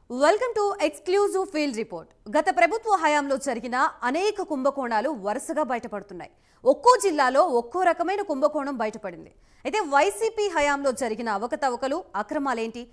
Welcome to exclusive field report. గత ప్రభుత్వ హయాంలో జరిగిన అనేక కుంభకోణాలు వరుసగా బయటపడుతున్నాయి. ఒక్కో జిల్లాలో ఒక్కో రకమైన కుంభకోణం బయటపడింది. అయితే వైసీపీ హయాంలో జరిగిన అవకతవకలు, అక్రమాలేంటి,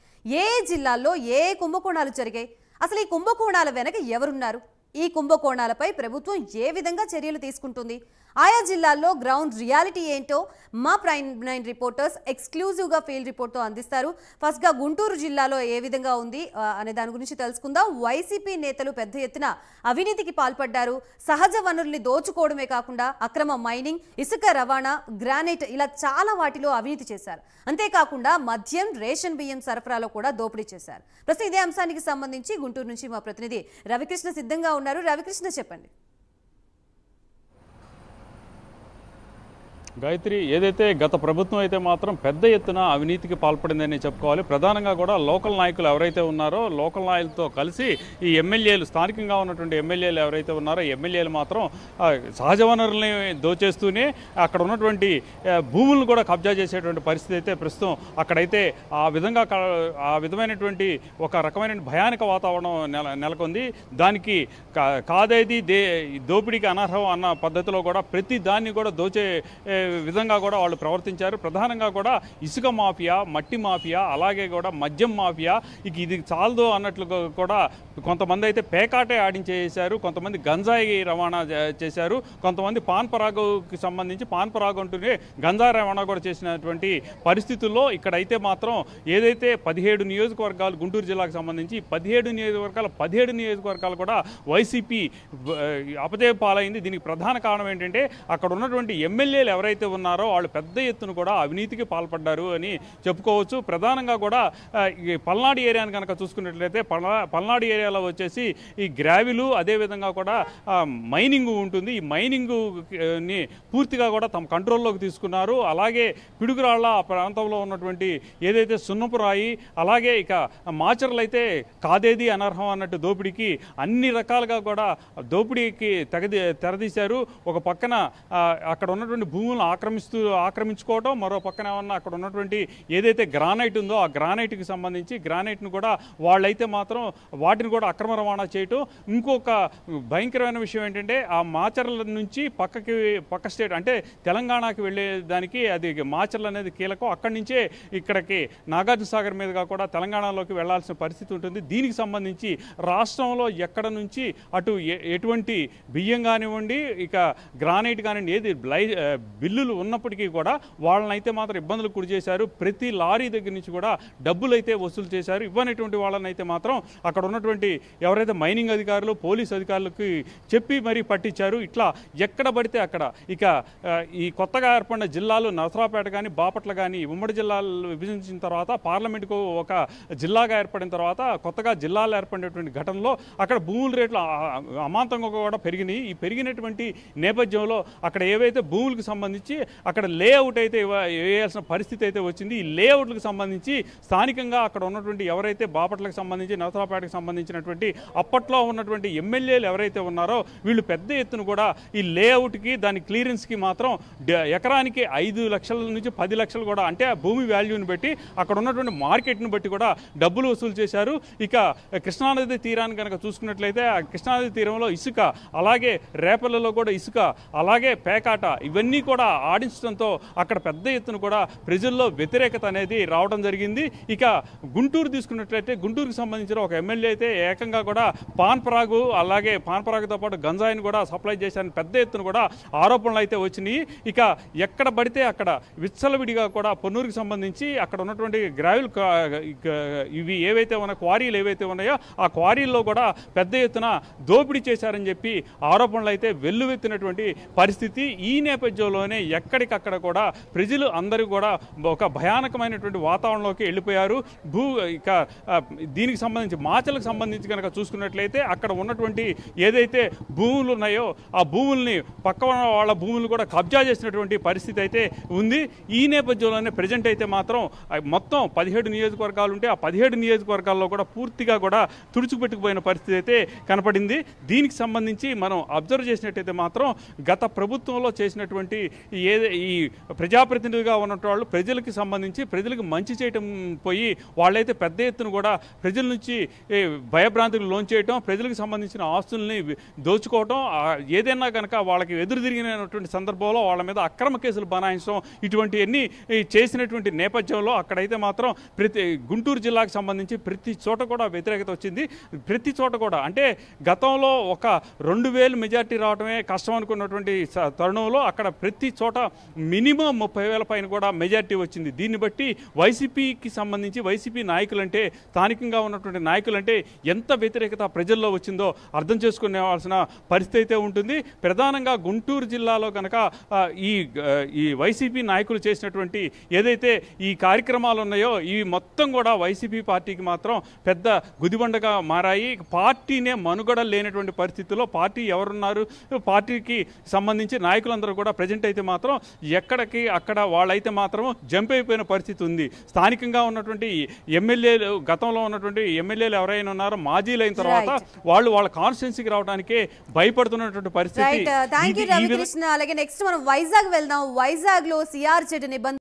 ఏ జిల్లాల్లో ఏ కుంభకోణాలు జరిగాయి, అసలు ఈ కుంభకోణాల వెనక ఎవరున్నారు, ఈ కుంభకోణాలపై ప్రభుత్వం ఏ విధంగా చర్యలు తీసుకుంటుంది, ఆయా జిల్లాల్లో గ్రౌండ్ రియాలిటీ ఏంటో మా ప్రైమ్ 9 రిపోర్టర్స్ ఎక్స్క్లూజివ్గా ఫీల్డ్ రిపోర్ట్తో అందిస్తారు. ఫస్ట్గా గుంటూరు జిల్లాలో ఏ విధంగా ఉంది అనే దాని గురించి తెలుసుకుందాం. వైసీపీ నేతలు పెద్ద ఎత్తున అవినీతికి పాల్పడ్డారు. సహజ వనరుల్ని దోచుకోవడమే కాకుండా అక్రమ మైనింగ్, ఇసుక రవాణా, గ్రానైట్ ఇలా చాలా వాటిలో అవినీతి చేశారు. అంతేకాకుండా మద్యం, రేషన్ బియ్యం సరఫరాలో కూడా దోపిడీ చేశారు. ప్రస్తుతం ఇదే అంశానికి సంబంధించి గుంటూరు నుంచి మా ప్రతినిధి రవికృష్ణ సిద్ధంగా ఉన్నారు. రవికృష్ణ, చెప్పండి. గాయత్రి, ఏదైతే గత ప్రభుత్వం అయితే మాత్రం పెద్ద ఎత్తున అవినీతికి పాల్పడిందని చెప్పుకోవాలి. ప్రధానంగా కూడా లోకల్ నాయకులు ఎవరైతే ఉన్నారో లోకల్ నాయకులతో కలిసి ఈ ఎమ్మెల్యేలు, స్థానికంగా ఉన్నటువంటి ఎమ్మెల్యేలు ఎవరైతే ఉన్నారో ఎమ్మెల్యేలు మాత్రం సహజ వనరుల్ని దోచేస్తూనే అక్కడ ఉన్నటువంటి భూములను కూడా కబ్జా చేసేటువంటి పరిస్థితి అయితే ప్రస్తుతం అక్కడైతే ఆ విధమైనటువంటి ఒక రకమైన భయానక వాతావరణం నెలకొంది. దానికి కాదేది దోపిడీకి అనర్హం అన్న పద్ధతిలో కూడా ప్రతి దాన్ని కూడా దోచే విధంగా కూడా వాళ్ళు ప్రవర్తించారు. ప్రధానంగా కూడా ఇసుక మాఫియా, మట్టి మాఫియా, అలాగే కూడా మద్యం మాఫియా, ఇది చాలదు అన్నట్లు కూడా కొంతమంది అయితే పేకాటే ఆడించేశారు, కొంతమంది గంజాయి రవాణా చేశారు, కొంతమంది పాన్ పరాగుకి సంబంధించి పాన్ పరాగు అంటూనే గంజాయి రవాణా కూడా చేసినటువంటి పరిస్థితుల్లో ఇక్కడైతే మాత్రం ఏదైతే 17 నియోజకవర్గాలు గుంటూరు జిల్లాకు సంబంధించి 17 నియోజకవర్గాలు కూడా వైసీపీ అపజయ పాలైంది. దీనికి ప్రధాన కారణం ఏంటంటే అక్కడ ఉన్నటువంటి ఎమ్మెల్యేలు ఎవరైతే ఉన్నారో వాళ్ళు పెద్ద ఎత్తున కూడా అవినీతికి పాల్పడ్డారు అని చెప్పుకోవచ్చు. ప్రధానంగా కూడా ఈ పల్నాడు ఏరియాని కనుక చూసుకున్నట్లయితే పల్నాడు ఏరియాలో వచ్చేసి ఈ గ్రావిలు, అదేవిధంగా కూడా మైనింగ్ ఉంటుంది. ఈ మైనింగ్ని పూర్తిగా కూడా తమ కంట్రోల్లోకి తీసుకున్నారు. అలాగే పిడుగురాళ్ళ ఆ ప్రాంతంలో ఉన్నటువంటి ఏదైతే సున్నపు రాయి, అలాగే ఇక మాచర్లు అయితే కాదేది అనర్హం అన్నట్టు దోపిడీకి అన్ని రకాలుగా కూడా దోపిడీకి తెరదీశారు. ఒక పక్కన అక్కడ ఉన్నటువంటి భూములను ఆక్రమించుకోవడం, మరో పక్కన ఏమన్నా అక్కడ ఉన్నటువంటి ఏదైతే గ్రానైట్ ఉందో ఆ గ్రానైట్కి సంబంధించి గ్రానైట్ను కూడా వాళ్ళైతే మాత్రం వాటిని కూడా అక్రమ రవాణా చేయటం. ఇంకొక భయంకరమైన విషయం ఏంటంటే ఆ మాచర్ల నుంచి పక్క స్టేట్ అంటే తెలంగాణకి వెళ్ళే దానికి అది మాచర్లు అనేది కీలకం. అక్కడి నుంచే ఇక్కడికి నాగార్జున సాగర్ మీదుగా కూడా తెలంగాణలోకి వెళ్లాల్సిన పరిస్థితి ఉంటుంది. దీనికి సంబంధించి రాష్ట్రంలో ఎక్కడ నుంచి అటు ఎటువంటి బియ్యం కానివ్వండి, ఇక గ్రానైట్ కానివ్వండి, ఏది బిల్లులు ఉన్నప్పటికీ కూడా వాళ్ళనైతే మాత్రం ఇబ్బందులకు గురి చేశారు. ప్రతి లారీ దగ్గర నుంచి కూడా డబ్బులు అయితే వసూలు చేశారు. ఇవ్వనటువంటి వాళ్ళనైతే మాత్రం అక్కడ ఉన్నటువంటి ఎవరైతే మైనింగ్ అధికారులు, పోలీస్ అధికారులకు చెప్పి మరీ పట్టించారు. ఇట్లా ఎక్కడ పడితే అక్కడ ఇక ఈ కొత్తగా ఏర్పడిన జిల్లాలు నరసరావుపేట కానీ, బాపట్ల కానీ ఉమ్మడి జిల్లాలు విభజించిన తర్వాత పార్లమెంటుకు ఒక జిల్లాగా ఏర్పడిన తర్వాత కొత్తగా జిల్లాలు ఏర్పడినటువంటి ఘటనలో అక్కడ భూముల రేట్లు అమాంతంగా కూడా పెరిగినాయి. ఈ పెరిగినటువంటి నేపథ్యంలో అక్కడ ఏవైతే భూములకు సంబంధించి అక్కడ లేఅవుట్ అయితే వేయాల్సిన పరిస్థితి అయితే వచ్చింది. ఈ లేఅవుట్లకు సంబంధించి స్థానికంగా అక్కడ ఉన్నటువంటి ఎవరైతే బాపట్లకు సంబంధించి, నరసరావుపేటకు సంబంధించినటువంటి అప్పట్లో ఉన్నటువంటి ఎమ్మెల్యేలు ఎవరైతే ఉన్నారో వీళ్ళు పెద్ద ఎత్తున కూడా ఈ లేఅవుట్కి, దాని క్లియరెన్స్కి మాత్రం ఎకరానికి 5 లక్షల నుంచి 10 లక్షలు కూడా, అంటే ఆ భూమి వాల్యూని బట్టి అక్కడ ఉన్నటువంటి మార్కెట్ని బట్టి కూడా డబ్బులు వసూలు చేశారు. ఇక కృష్ణానది తీరాన్ని కనుక చూసుకున్నట్లయితే ఆ కృష్ణానది తీరంలో ఇసుక, అలాగే రేపల్లలో కూడా ఇసుక, అలాగే పేకాట ఇవన్నీ కూడా ఆడించడంతో అక్కడ పెద్ద ఎత్తున కూడా ప్రజల్లో వ్యతిరేకత అనేది రావడం జరిగింది. ఇక గుంటూరు తీసుకున్నట్లయితే గుంటూరుకు సంబంధించిన ఒక ఎమ్మెల్యే అయితే ఏకంగా కూడా పాన్ పరాగు, అలాగే పాన్ పరాగుతో పాటు గంజాయిని కూడా సప్లై చేశారని పెద్ద ఎత్తున కూడా ఆరోపణలు అయితే వచ్చినాయి. ఇక ఎక్కడ పడితే అక్కడ విచ్చలవిడిగా కూడా పొన్నూరుకి సంబంధించి అక్కడ ఉన్నటువంటి గ్రావిల్ ఇవి ఏవైతే ఉన్న క్వారీలు ఏవైతే ఉన్నాయో ఆ క్వారీల్లో కూడా పెద్ద ఎత్తున దోపిడీ చేశారని చెప్పి ఆరోపణలు అయితే వెల్లువెత్తినటువంటి పరిస్థితి. ఈ నేపథ్యంలోనే ఎక్కడికక్కడ కూడా ప్రజలు అందరూ కూడా ఒక భయానకమైనటువంటి వాతావరణంలోకి వెళ్ళిపోయారు. ఇక దీనికి సంబంధించి మాచలకు సంబంధించి కనుక చూసుకున్నట్లయితే అక్కడ ఉన్నటువంటి ఏదైతే భూములు ఉన్నాయో ఆ భూముల్ని పక్క వాళ్ళ భూములు కూడా కబ్జా చేసినటువంటి పరిస్థితి అయితే ఉంది. ఈ నేపథ్యంలోనే ప్రజెంట్ అయితే మాత్రం మొత్తం 17 నియోజకవర్గాలు ఉంటే ఆ 17 నియోజకవర్గాల్లో కూడా పూర్తిగా కూడా తుడుచుపెట్టుకుపోయిన పరిస్థితి అయితే కనపడింది. దీనికి సంబంధించి మనం అబ్జర్వ్ చేసినట్టయితే మాత్రం గత ప్రభుత్వంలో చేసినటువంటి ఈ ప్రజాప్రతినిధిగా ఉన్నటువంటి వాళ్ళు ప్రజలకు మంచి చేయటం పోయి వాళ్ళైతే పెద్ద ఎత్తున కూడా ప్రజల నుంచి భయభ్రాంతులకు లోన్ చేయటం, ప్రజలకు సంబంధించిన ఆస్తుల్ని దోచుకోవటం, ఏదైనా కనుక వాళ్ళకి ఎదురు తిరిగినటువంటి సందర్భంలో వాళ్ళ మీద అక్రమ కేసులు బనాయించడం, ఇటువంటివన్నీ చేసినటువంటి నేపథ్యంలో అక్కడైతే మాత్రం గుంటూరు జిల్లాకు సంబంధించి ప్రతి చోట కూడా వ్యతిరేకత వచ్చింది. ప్రతి చోట కూడా అంటే గతంలో ఒక 2000 మెజార్టీ రావడమే కష్టం అనుకున్నటువంటి తరుణంలో అక్కడ ప్రతి చోట మినిమం 30,000 పైన కూడా మెజార్టీ వచ్చింది. దీన్ని బట్టి వైసీపీకి సంబంధించి వైసీపీ నాయకులంటే, స్థానికంగా ఉన్నటువంటి నాయకులంటే ఎంత వ్యతిరేకత ప్రజల్లో వచ్చిందో అర్థం చేసుకునేవాల్సిన పరిస్థితి అయితే ఉంటుంది. ప్రధానంగా గుంటూరు జిల్లాలో కనుక ఈ వైసీపీ నాయకులు చేసినటువంటి ఏదైతే ఈ కార్యక్రమాలు ఉన్నాయో ఇవి మొత్తం కూడా వైసీపీ పార్టీకి మాత్రం పెద్ద గుదిబండగా మారాయి. పార్టీనే మనుగడ లేనటువంటి పరిస్థితుల్లో పార్టీ ఎవరున్నారు, పార్టీకి సంబంధించి నాయకులందరూ కూడా ప్రజెంట్ అయితే మాత్రం ఎక్కడికి అక్కడ వాళ్ళైతే మాత్రం జంప్ అయిపోయిన పరిస్థితి ఉంది. స్థానికంగా ఉన్నటువంటి ఎమ్మెల్యేలు, గతంలో ఉన్నటువంటి ఎమ్మెల్యేలు ఎవరైనా ఉన్నారో మాజీలు అయిన తర్వాత వాళ్ళ కాన్స్టిట్యున్సీకి రావడానికే భయపడుతున్నటువంటి పరిస్థితి. అలాగే నెక్స్ట్ మనం వైజాగ్ వెళ్దాం. వైజాగ్ లో సిఆర్ చెట్టు నిబంధన